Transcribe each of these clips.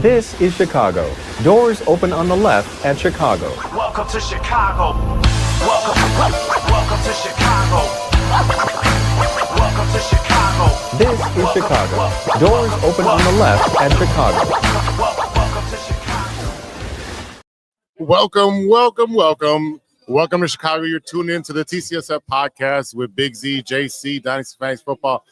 This is Chicago. Doors open on the left at Chicago. Welcome to Chicago. Welcome to Chicago. Welcome to Chicago. This is Chicago. Doors open on the left at Chicago. Welcome to Chicago. Welcome to Chicago. You're tuned in to the TCSF podcast with Big Z, JC, Dynasty Fantasy Football,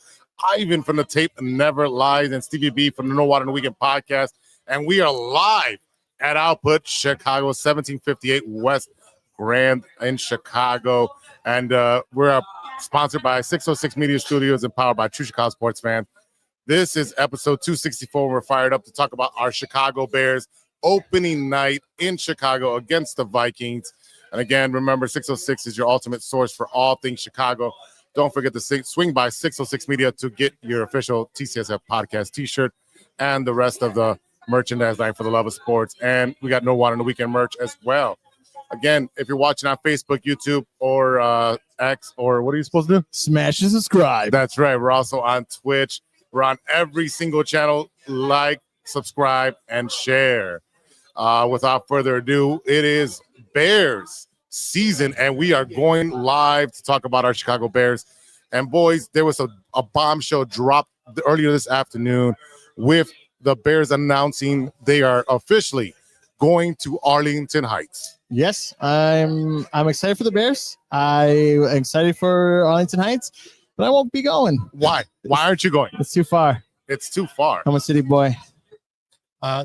Ivan from the Tape Never Lies, and Stevie B from the No Water in the Weekend podcast. And we are live at Output Chicago, 1758 West Grand in Chicago. And we're sponsored by 606 Media Studios and powered by True Chicago Sports Fans. This is episode 264. We're fired up to talk about our Chicago Bears opening night in Chicago against the Vikings. And again, remember, 606 is your ultimate source for all things Chicago. Don't forget to swing by 606 Media to get your official TCSF podcast t-shirt and the rest of the merchandise line for the love of sports. And we got No Water in the Weekend merch as well. Again, if you're watching on Facebook, YouTube, or X, or what are you supposed to do? Smash and subscribe. That's right. We're also on Twitch. We're on every single channel. Like, subscribe, and share. Without further ado, it is Bears season, and we are going live to talk about our Chicago Bears. And boys, there was a bombshell dropped earlier this afternoon with the Bears announcing they are officially going to Arlington Heights. Yes, I'm excited for the Bears. I'm excited for Arlington Heights, but I won't be going. Why? Why aren't you going? It's too far. It's too far. I'm a city boy.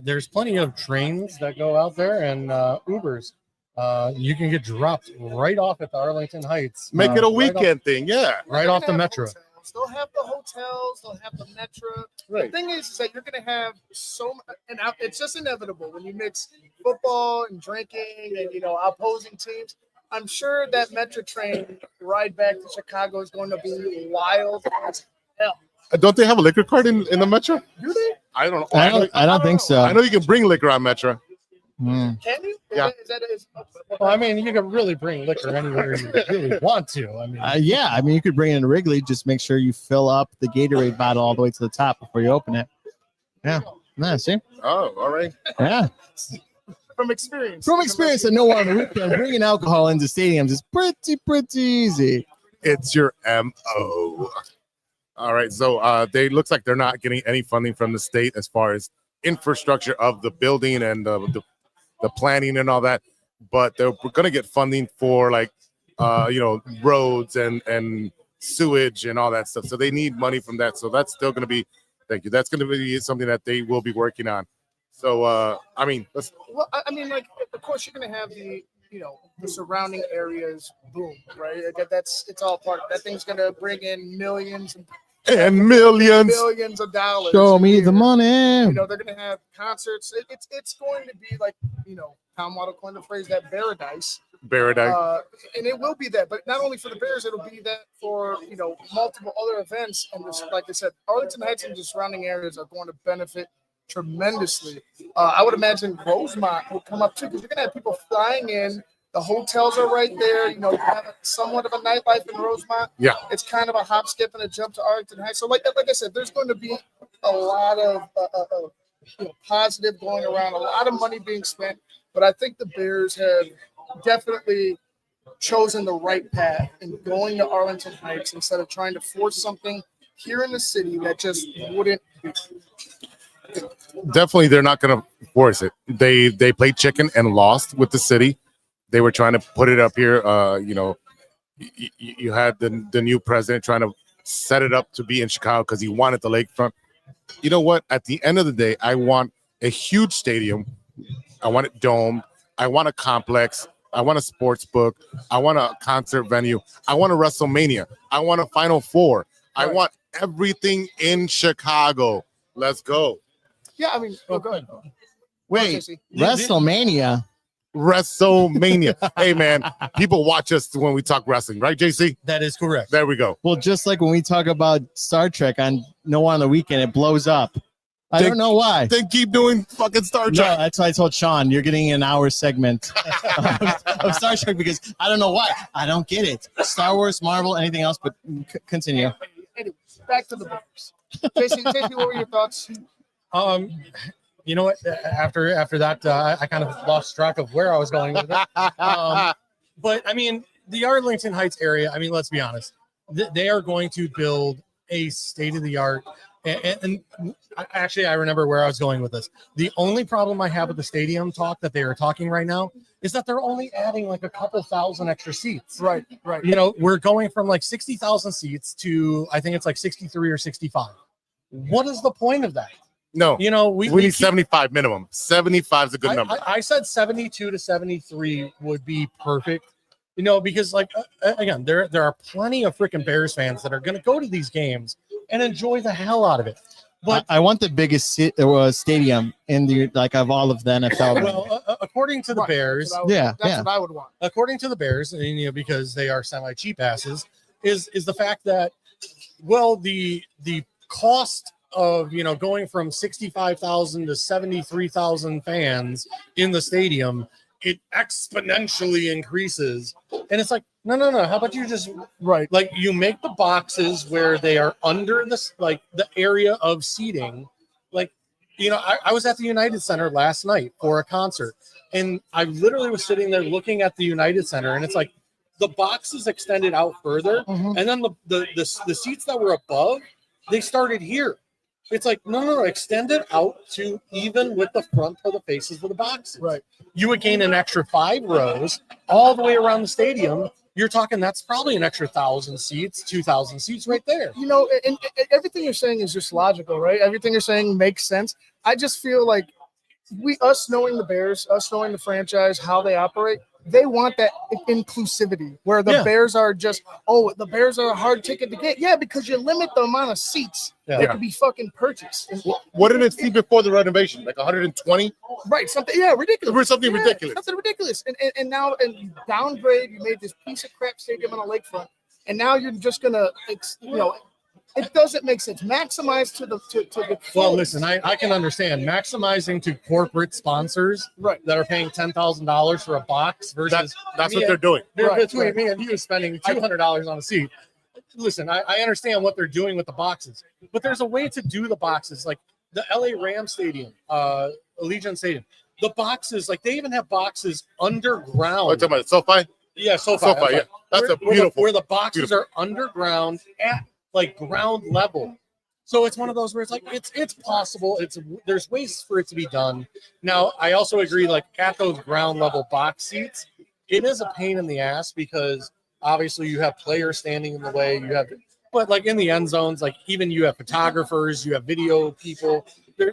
There's plenty of trains that go out there and Ubers. You can get dropped right off at the Arlington Heights. Make it a weekend thing, yeah. Right off the metro. They'll have the hotels. They'll have the metro. Right. The thing is that you're going to have so much, and it's just inevitable when you mix football and drinking and, opposing teams. I'm sure that metro train ride back to Chicago is going to be wild as hell. Don't they have a liquor card in the metro? Do they? I don't know. I don't think so. I know you can bring liquor on metro. Can you? Yeah. Well, I mean, you can really bring liquor anywhere you really want to. I mean, Yeah, you could bring it in Wrigley. Just make sure you fill up the Gatorade bottle all the way to the top before you open it. Yeah. See? Oh, all right. Yeah. From experience. And No Water on the Weekend, bringing alcohol into stadiums is pretty easy. It's your MO. All right. So they looks like they're not getting any funding from the state as far as infrastructure of the building and the planning and all that. But they're going to get funding for roads and sewage and all that stuff. So they need money from that. So that's still going to be, thank you. That's going to be something that they will be working on. So, of course you're going to have the surrounding areas boom, right? It's all part of that. Thing's going to bring in millions and millions of dollars. Show me the money. They're going to have concerts. It's going to be like, Tom Waddle coined the phrase that paradise. And it will be that, but not only for the Bears, it'll be that for, multiple other events. And like I said, Arlington Heights and the surrounding areas are going to benefit tremendously. I would imagine Rosemont will come up too, because you're going to have people flying in. The hotels are right there. You have somewhat of a nightlife in Rosemont. Yeah. It's kind of a hop, skip, and a jump to Arlington Heights. So like I said, there's going to be a lot of positive going around, a lot of money being spent. But I think the Bears have definitely chosen the right path in going to Arlington Heights instead of trying to force something here in the city that just wouldn't be. Definitely, they're not going to force it. They played chicken and lost with the city. They were trying to put it up here. You had the new president trying to set it up to be in Chicago because he wanted the lakefront. You know what? At the end of the day, I want a huge stadium. I want it domed. I want a complex. I want a sports book. I want a concert venue. I want a WrestleMania. I want a Final Four. I want everything in Chicago. Let's go. Yeah, go ahead. Wait, WrestleMania? Hey, man, people watch us when we talk wrestling, right, JC? that is correct. There we go. Well, just like when we talk about Star Trek on No One on the Weekend, it blows up. I don't know why. They keep doing fucking Star Trek. No, that's why I told Sean you're getting an hour segment of Star Trek because I don't know why. I don't get it. Star Wars, Marvel, anything else, but continue. Anyway, back to the Bears. JC, what were your thoughts? you know what? After that, I kind of lost track of where I was going with it. But I mean, the Arlington Heights area. I mean, let's be honest. They are going to build a state-of-the-art. And I remember where I was going with this. The only problem I have with the stadium talk that they are talking right now is that they're only adding like a couple thousand extra seats. Right. You know, we're going from like 60,000 seats to I think it's like 63 or 65. What is the point of that? No, you know, we need 75 minimum. 75 is a good number. I said 72 to 73 would be perfect. You know, because like again, there are plenty of freaking Bears fans that are going to go to these games and enjoy the hell out of it. But I want the biggest stadium in the of all of the NFL. Well, according to the Bears, that's what I would want. According to the Bears, and you know, because they are semi cheap asses, is the fact that the cost of, you know, going from 65,000 to 73,000 fans in the stadium, it exponentially increases. And it's like, no. How about you just like you make the boxes where they are under this, like the area of seating. Like, you know, I was at the United Center last night for a concert, and I literally was sitting there looking at the United Center, and it's like the boxes extended out further, and then the seats that were above, they started here. It's like, no, extend it out to even with the front of the faces of the boxes. Right. You would gain an extra 5 rows all the way around the stadium. You're talking that's probably an extra 1,000 seats, 2,000 seats right there. You know, and everything you're saying is just logical, right? Everything you're saying makes sense. I just feel like us knowing the Bears, us knowing the franchise, how they operate, they want that inclusivity where the Bears are just, the Bears are a hard ticket to get. Yeah, because you limit the amount of seats that can be fucking purchased. What did it see before the renovation? Like 120? Right, something, ridiculous. Ridiculous. Something ridiculous. And now you downgrade, you made this piece of crap stadium on a lakefront, and now you're just gonna, it doesn't make sense. Maximize to the Well, listen, I can understand maximizing to corporate sponsors that are paying $10,000 for a box versus that's what they're doing. Between me and you spending $200 on a seat. Listen, I understand what they're doing with the boxes, but there's a way to do the boxes, like the LA Rams Stadium, Allegiant Stadium. The boxes, like they even have boxes underground. What talking about SoFi? Yeah, SoFi. Yeah, that's a beautiful. Where the boxes are underground at like ground level. So it's one of those where it's like it's possible. There's ways for it to be done. Now, I also agree, like at those ground level box seats, it is a pain in the ass because obviously you have players standing in the way. But like in the end zones, like even you have photographers, you have video people.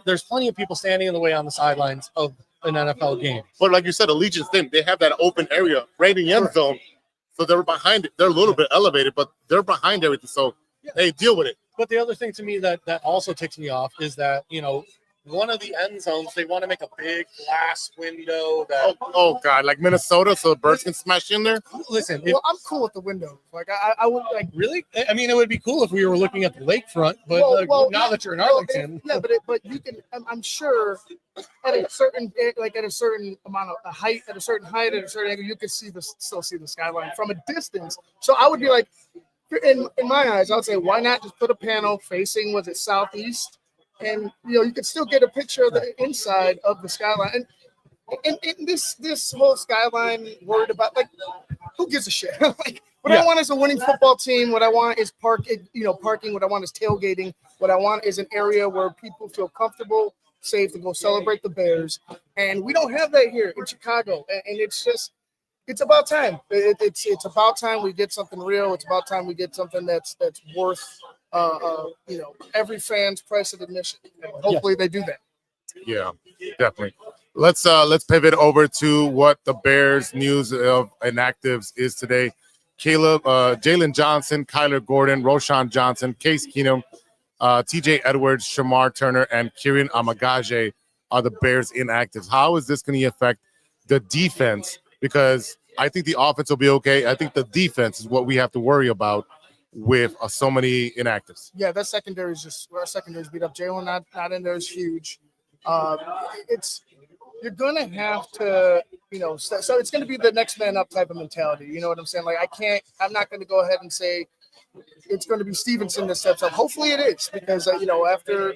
There's plenty of people standing in the way on the sidelines of an NFL game. But like you said, Allegiant's thing, they have that open area right in the end zone. So they're behind it. They're a little bit elevated, but they're behind everything. So hey, deal with it. But the other thing to me that also ticks me off is that, you know, one of the end zones, they want to make a big glass window that oh God, like Minnesota, so the birds can smash in there. Listen, I'm cool with the windows. Like I would like really. I mean, it would be cool if we were looking at the lakefront, but now that you're in Arlington, but you can. I'm sure at a certain amount of height, at a certain angle, you can still see the skyline from a distance. So I would be like, in my eyes, I would say, why not just put a panel facing southeast? And you could still get a picture of the inside of the skyline. And this whole skyline worried about, like, who gives a shit? Like, what I want is a winning football team. What I want is parking. What I want is tailgating. What I want is an area where people feel comfortable, safe to go celebrate the Bears. And we don't have that here in Chicago. And it's about time. It's about time we get something real. It's about time we get something that's worth every fan's price of admission. And hopefully they do that. Yeah, definitely. Let's pivot over to what the Bears news of inactives is today. Jalen Johnson, Kyler Gordon, Roshan Johnson, Case Keenum, TJ Edwards, Shamar Turner, and Kieran Amagaje are the Bears inactives. How is this going to affect the defense? Because I think the offense will be okay. I think the defense is what we have to worry about with so many inactives. Yeah, that secondary is our secondary's beat up. Jalen not in there is huge. You're gonna have to, so it's gonna be the next man up type of mentality. You know what I'm saying? Like I'm not gonna go ahead and say it's gonna be Stevenson that steps up. Hopefully it is, because after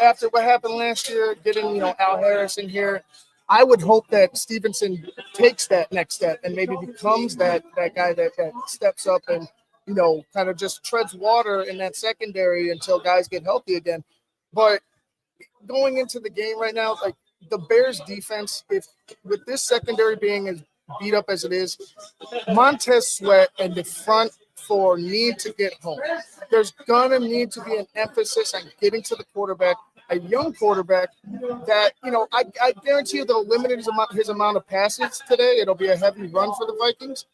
after what happened last year, getting Al Harris in here, I would hope that Stevenson takes that next step and maybe becomes that guy that steps up and kind of just treads water in that secondary until guys get healthy again. But going into the game right now, like the Bears defense, if with this secondary being as beat up as it is, Montez Sweat and the front four need to get home. There's gonna need to be an emphasis on getting to the quarterback, a young quarterback that I guarantee you they'll limit his amount of passes today. It'll be a heavy run for the Vikings.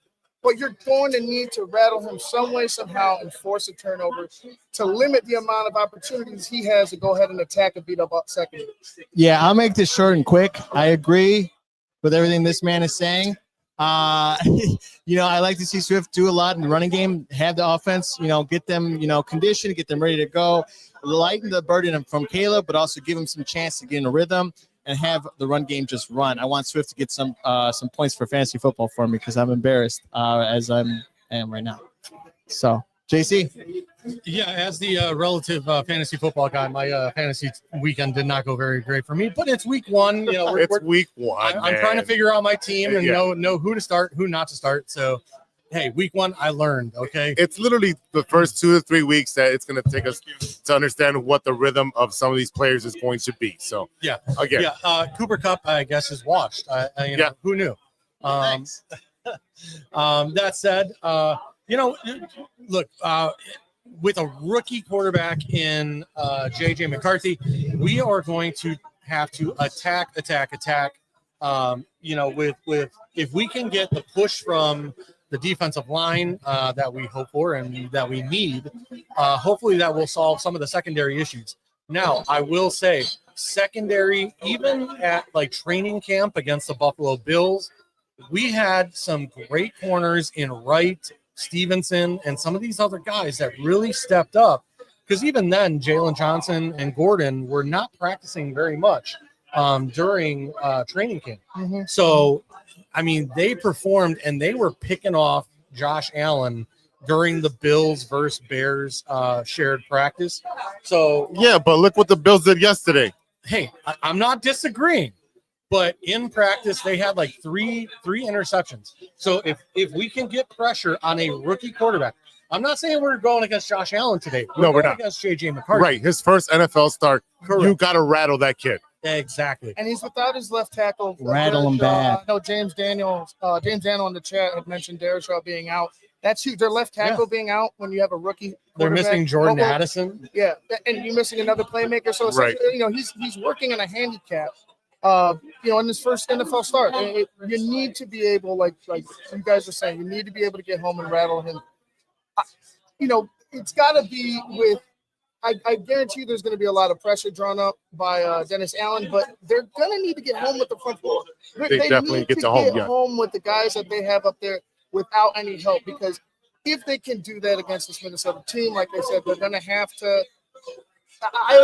But you're going to need to rattle him some way, somehow, and force a turnover to limit the amount of opportunities he has to go ahead and attack and beat up second. Yeah, I'll make this short and quick. I agree with everything this man is saying. I like to see Swift do a lot in the running game, have the offense, get them, conditioned, get them ready to go, lighten the burden from Caleb, but also give him some chance to get in a rhythm and have the run game just run. I want Swift to get some points for fantasy football for me because I'm embarrassed as I am right now. So, JC? Yeah, as the relative fantasy football guy, my fantasy weekend did not go very great for me, but it's week one. It's week one. I'm trying to figure out my team and know who to start, who not to start. So, hey, week one, I learned, okay? It's literally the first 2 to 3 weeks that it's going to take us to understand what the rhythm of some of these players is going to be. So, again. Yeah, Cooper Kupp, I guess, is washed. Who knew? That said, look, with a rookie quarterback in J.J. McCarthy, we are going to have to attack. With if we can get the push from the defensive line that we hope for and that we need, hopefully that will solve some of the secondary issues. Now, I will say secondary, even at like training camp against the Buffalo Bills, we had some great corners in Wright, Stevenson, and some of these other guys that really stepped up. Because even then, Jalen Johnson and Gordon were not practicing very much during training camp. Mm-hmm. So, I mean, they performed and they were picking off Josh Allen during the Bills versus Bears shared practice. So, yeah, but look what the Bills did yesterday. Hey, I'm not disagreeing. But in practice, they had like three interceptions. So if we can get pressure on a rookie quarterback, I'm not saying we're going against Josh Allen today. We're not against J.J. McCarthy. Right, his first NFL start. Correct. You got to rattle that kid. Exactly. And he's without his left tackle. Rattle him bad. I know James Daniel in the chat had mentioned Dershaw being out. That's huge. Their left tackle being out when you have a rookie. They're missing Jordan Addison. Yeah, and you're missing another playmaker. So right. He's working in a handicap. In his first NFL start, you need to be able, like you guys are saying, you need to be able to get home and rattle him. It's got to be with. I guarantee you there's going to be a lot of pressure drawn up by Dennis Allen, but they're going to need to get home with the front four. They definitely need get to home, home with the guys that they have up there without any help, because if they can do that against this Minnesota team, like I said, they're going to have to.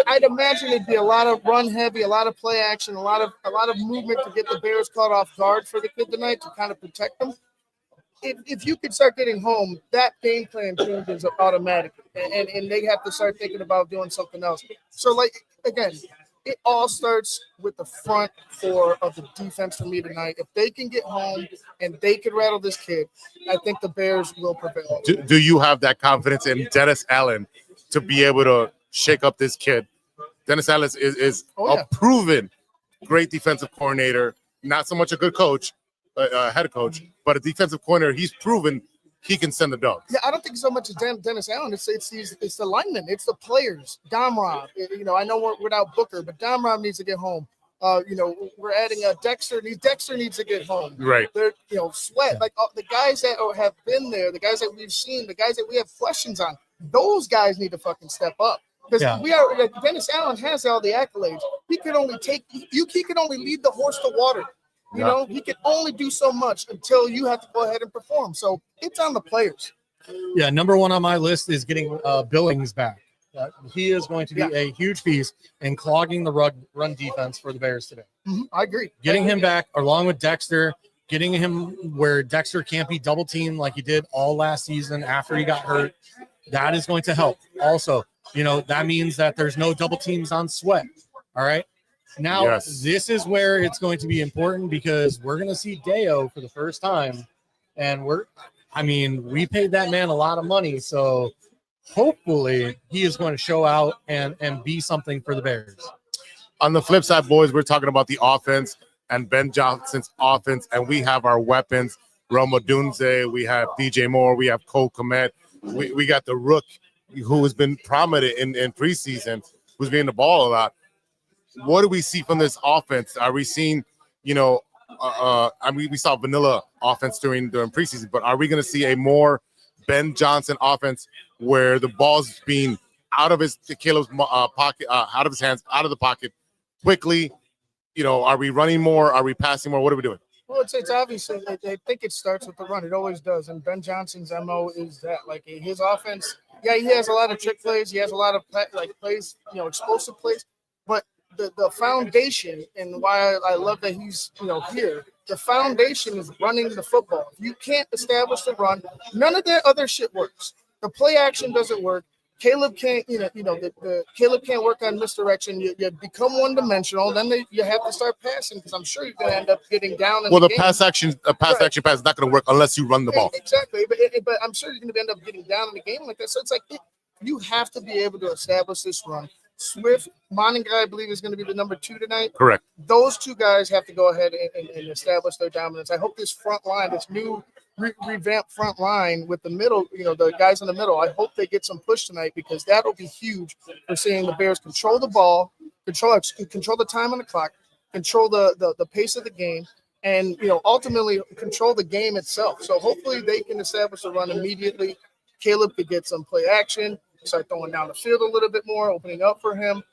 I'd imagine it'd be a lot of run heavy, a lot of play action, a lot of movement to get the Bears caught off guard for the kid tonight to kind of protect them. If you could start getting home, that game plan changes automatically, and they have to start thinking about doing something else. So, again, it all starts with the front four of the defense for me tonight. If they can get home and they can rattle this kid, I think the Bears will prevail. Do you have that confidence in Dennis Allen to be able to shake up this kid? Dennis Allen is a proven great defensive coordinator, not so much a good coach, head coach, but a defensive coordinator. He's proven he can send the dogs. Yeah, I don't think so much as Dennis Allen. It's the linemen. It's the players. Domrov. I know we're without Booker, but Domrov needs to get home. We're adding Dexter. Dexter needs to get home. Right. They're, Sweat. Like the guys that have been there, the guys that we've seen, the guys that we have questions on, those guys need to fucking step up. Because Dennis Allen has all the accolades. He can only lead the horse to water. He can only do so much until you have to go ahead and perform. So it's on the players. Yeah, number one on my list is getting Billings back. He is going to be a huge piece in clogging the run defense for the Bears today. Mm-hmm. I agree. Getting him back along with Dexter, getting him where Dexter can't be double teamed like he did all last season after he got hurt. That is going to help. Also, that means that there's no double teams on Sweat. All right. Now, This is where it's going to be important because we're going to see Deo for the first time. And we paid that man a lot of money. So hopefully he is going to show out and be something for the Bears. On the flip side, boys, we're talking about the offense and Ben Johnson's offense, and we have our weapons. Roma Dunze, we have DJ Moore, we have Cole Kmet. We got the Rook, who has been prominent in preseason, who's being the ball a lot. What do we see from this offense? Are we seeing, we saw vanilla offense during preseason, but are we going to see a more Ben Johnson offense where the ball's being out of Caleb's pocket, out of his hands, out of the pocket quickly? Are we running more? Are we passing more? What are we doing? Well, it's obviously, I think it starts with the run. It always does. And Ben Johnson's MO is that, like, his offense, he has a lot of trick plays. He has a lot of plays, explosive plays. But the foundation, and why I love that he's, here, the foundation is running the football. If you can't establish the run, none of that other shit works. The play action doesn't work. Caleb can't, Caleb can't work on misdirection. You become one-dimensional. Then you have to start passing because I'm sure you're going to end up getting down. The pass action pass is not going to work unless you run the ball. Exactly, but I'm sure you're going to end up getting down in the game like that. So it's like you have to be able to establish this run. Swift, Moninga, I believe, is going to be the number 2 tonight. Correct. Those two guys have to go ahead and establish their dominance. I hope this front line, this new revamped front line with the middle, the guys in the middle, I hope they get some push tonight because that'll be huge for seeing the Bears control the ball, control the time on the clock, control the pace of the game, and ultimately control the game itself. So hopefully they can establish a run immediately. Caleb could get some play action, start throwing down the field a little bit more, opening up for him.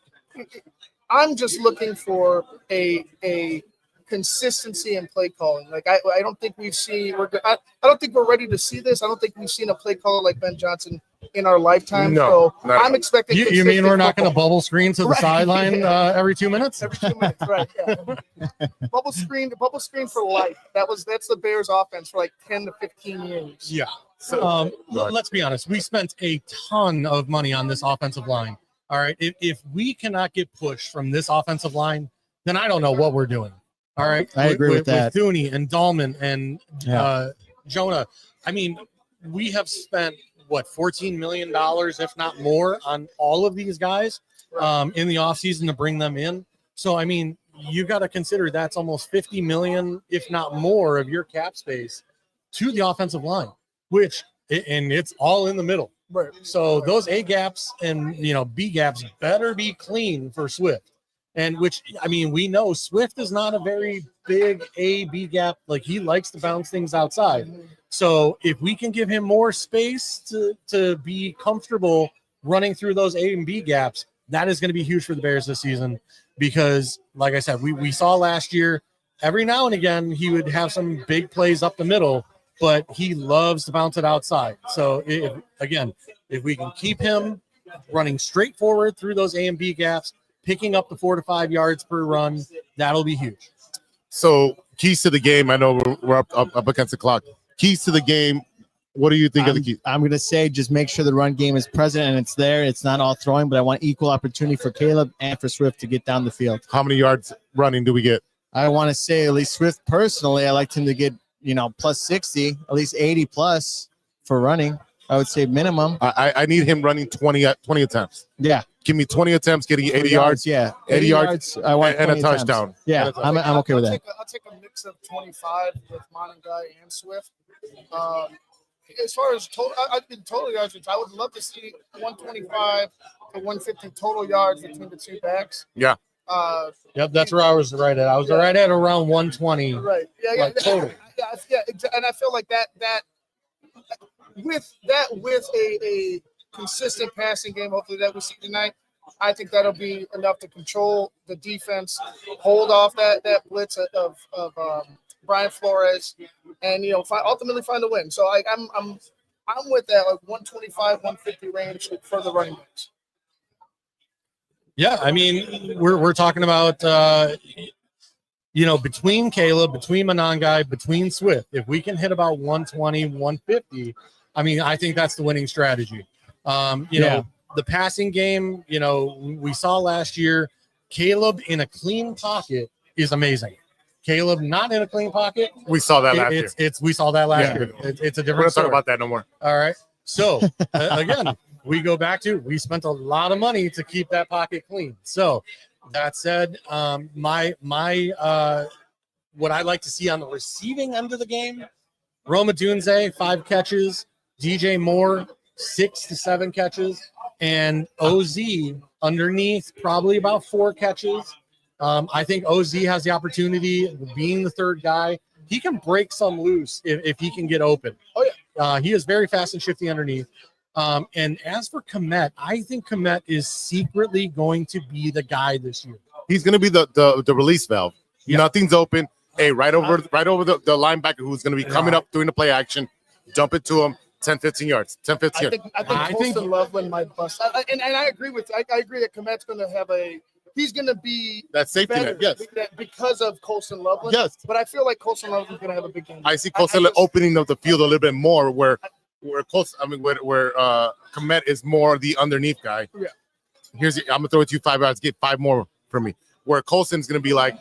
I'm just looking for a consistency in play calling. Like I don't think we've seen. I don't think we're ready to see this. I don't think we've seen a play caller like Ben Johnson in our lifetime. No, so I'm expecting. You mean we're not going to bubble screen to the sideline every 2 minutes? Every 2 minutes, right? Yeah. bubble screen for life. That's the Bears' offense for like 10 to 15 years. Yeah. So let's be honest. We spent a ton of money on this offensive line. All right. If we cannot get pushed from this offensive line, then I don't know what we're doing. All right. I agree with that. With Thuney and Dahlman and Jonah. I mean, we have spent, $14 million, if not more, on all of these guys in the offseason to bring them in. So, I mean, you got to consider that's almost $50 million, if not more, of your cap space to the offensive line, and it's all in the middle. Right. So those A gaps and, B gaps better be clean for Swift. And we know Swift is not a very big A-B gap. Like, he likes to bounce things outside. So if we can give him more space to be comfortable running through those A and B gaps, that is going to be huge for the Bears this season. Because, like I said, we saw last year, every now and again, he would have some big plays up the middle, but he loves to bounce it outside. So, if we can keep him running straight forward through those A and B gaps, picking up the 4 to 5 yards per run, that'll be huge. So, keys to the game. I know we're up against the clock. Keys to the game. What do you think of the key? I'm going to say just make sure the run game is present and it's there. It's not all throwing, but I want equal opportunity for Caleb and for Swift to get down the field. How many yards running do we get? I want to say at least Swift personally, I like him to get, plus 60, at least 80 plus for running. I would say minimum. I need him running 20 attempts. Yeah. Give me 20 attempts, getting 80 yards. Yeah. 80 yards. I want and a touchdown. Attempts. Yeah. I'm okay with that. I'll take a mix of 25 with Moninga and Swift. As far as total yards, I would love to see 125 to 150 total yards between the two backs. Yeah. Yep, that's where I was right at. I was right at around 120. Right. Yeah. Total. Yeah. And I feel like that with a consistent passing game, hopefully that we see tonight, I think that'll be enough to control the defense, hold off that blitz of Brian Flores, and ultimately find a win. So I'm with that 125, 150 range for the running backs. Yeah, I mean we're talking about between Caleb, between Monangai, between Swift. If we can hit about 120, 150, I mean I think that's the winning strategy. the passing game, we saw last year, Caleb in a clean pocket is amazing. Caleb not in a clean pocket. We saw that last year. We saw that last Yeah. year. It's a We're different going to story. talk about that no more. All right. So again, we go back to, we spent a lot of money to keep that pocket clean. So that said, my what I like to see on the receiving end of the game, Roma Dunze, 5 catches, DJ Moore, 6 to 7 catches, and OZ underneath probably about 4 catches. I think OZ has the opportunity, being the third guy, he can break some loose if he can get open. Oh, yeah. He is very fast and shifty underneath. And as for Komet, I think Komet is secretly going to be the guy this year. He's going to be the release valve. Yeah. Nothing's open. Hey, right over the linebacker who's going to be coming up doing the play action. Dump it to him. 10, 15 yards. 10, 15 yards. I think Colston Loveland might bust. And I agree with you. I agree that Komet's going to have he's going to be that safety net, yes. Because of Colston Loveland. Yes. But I feel like Colston Loveland's going to have a big game. I see Colston opening up the field a little bit more where Komet is more the underneath guy. Yeah. I'm going to throw it to you 5 yards, get 5 more from me. Where Colston's going to be like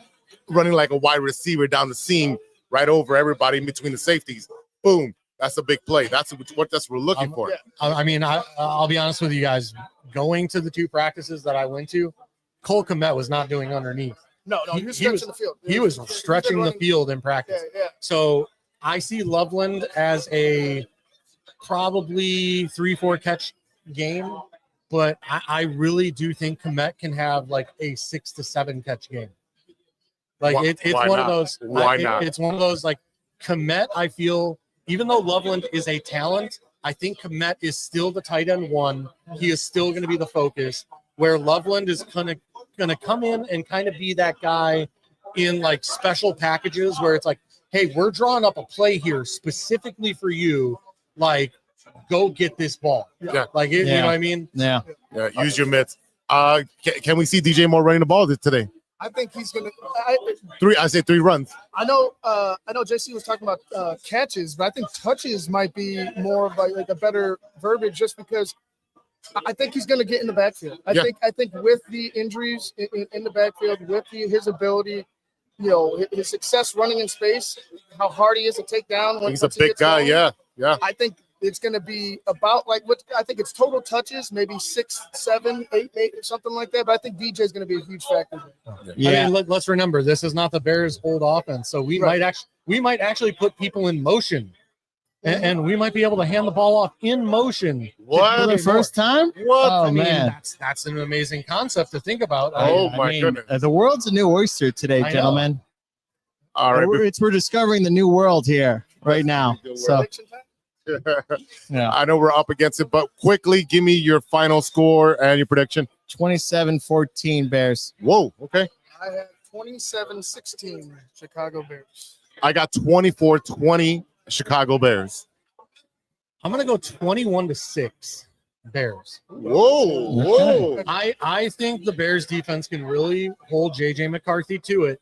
running like a wide receiver down the seam right over everybody in between the safeties. Boom. That's a big play. That's what we're looking for. Yeah. I mean, I'll be honest with you guys. Going to the 2 practices that I went to, Cole Komet was not doing underneath. No, he was stretching the field. He was stretching the field in practice. Yeah. So I see Loveland as a probably 3-4 catch game, but I really do think Komet can have like a 6 to 7 catch game. Like it's one of those. Why not? It's one of those like Komet. I feel, even though Loveland is a talent, I think Komet is still the tight end 1. He is still going to be the focus, where Loveland is going to come in and kind of be that guy in like special packages where it's like, hey, we're drawing up a play here specifically for you. Like, go get this ball. Yeah. Like, you know what I mean? Yeah. Yeah. Use your mitts. Can we see DJ Moore running the ball today? I think he's going to 3. I say 3 runs. I know JC was talking about catches, but I think touches might be more of like a better verbiage, just because I think he's going to get in the backfield. I think with the injuries in the backfield, with his ability, his success running in space, how hard he is to take down. He's a big guy. Going, yeah. I think it's going to be about like what I think it's total touches, maybe 6, 7, 8, or something like that. But I think DJ is going to be a huge factor. Yeah. I mean, let's remember, this is not the Bears' old offense, so we might actually put people in motion, and we might be able to hand the ball off in motion. What? For the first time? What? Oh, I mean, man. that's an amazing concept to think about. My goodness. The world's a new oyster today, I know. gentlemen. All right. We're discovering the new world here right now. So, Prediction time? yeah. I know we're up against it, but quickly give me your final score and your prediction. 27-14 Bears. Whoa. Okay. I have 27-16 Chicago Bears. I got 24-20 Chicago Bears. I'm going to go 21-6 Bears. Whoa. I think the Bears defense can really hold JJ McCarthy to it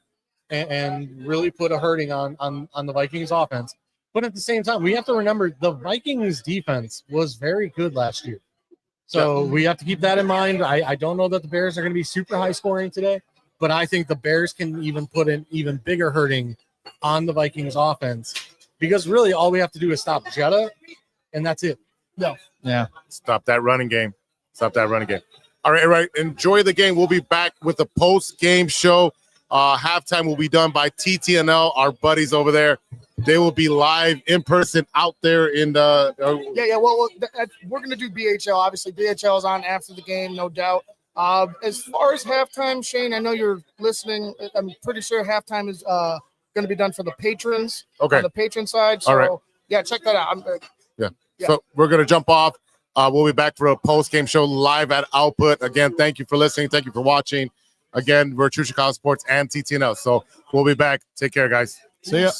and really put a hurting on the Vikings offense. But at the same time, we have to remember the Vikings defense was very good last year. So we have to keep that in mind. I don't know that the Bears are going to be super high scoring today, but I think the Bears can even put an even bigger hurting on the Vikings offense, because really all we have to do is stop Jetta, and that's it. No. Yeah. Stop that running game. All right. Enjoy the game. We'll be back with the post-game show. Halftime will be done by TTNL, our buddies over there. They will be live in person out there in the. Well, we're going to do BHL. Obviously, BHL is on after the game, no doubt. As far as halftime, Shane, I know you're listening. I'm pretty sure halftime is going to be done for the patrons. Okay. On the patron side. So, all right. Yeah, check that out. Yeah. So we're going to jump off. We'll be back for a post-game show live at Output. Again, thank you for listening. Thank you for watching. Again, we're True Chicago Sports and TTNL. So we'll be back. Take care, guys. See ya.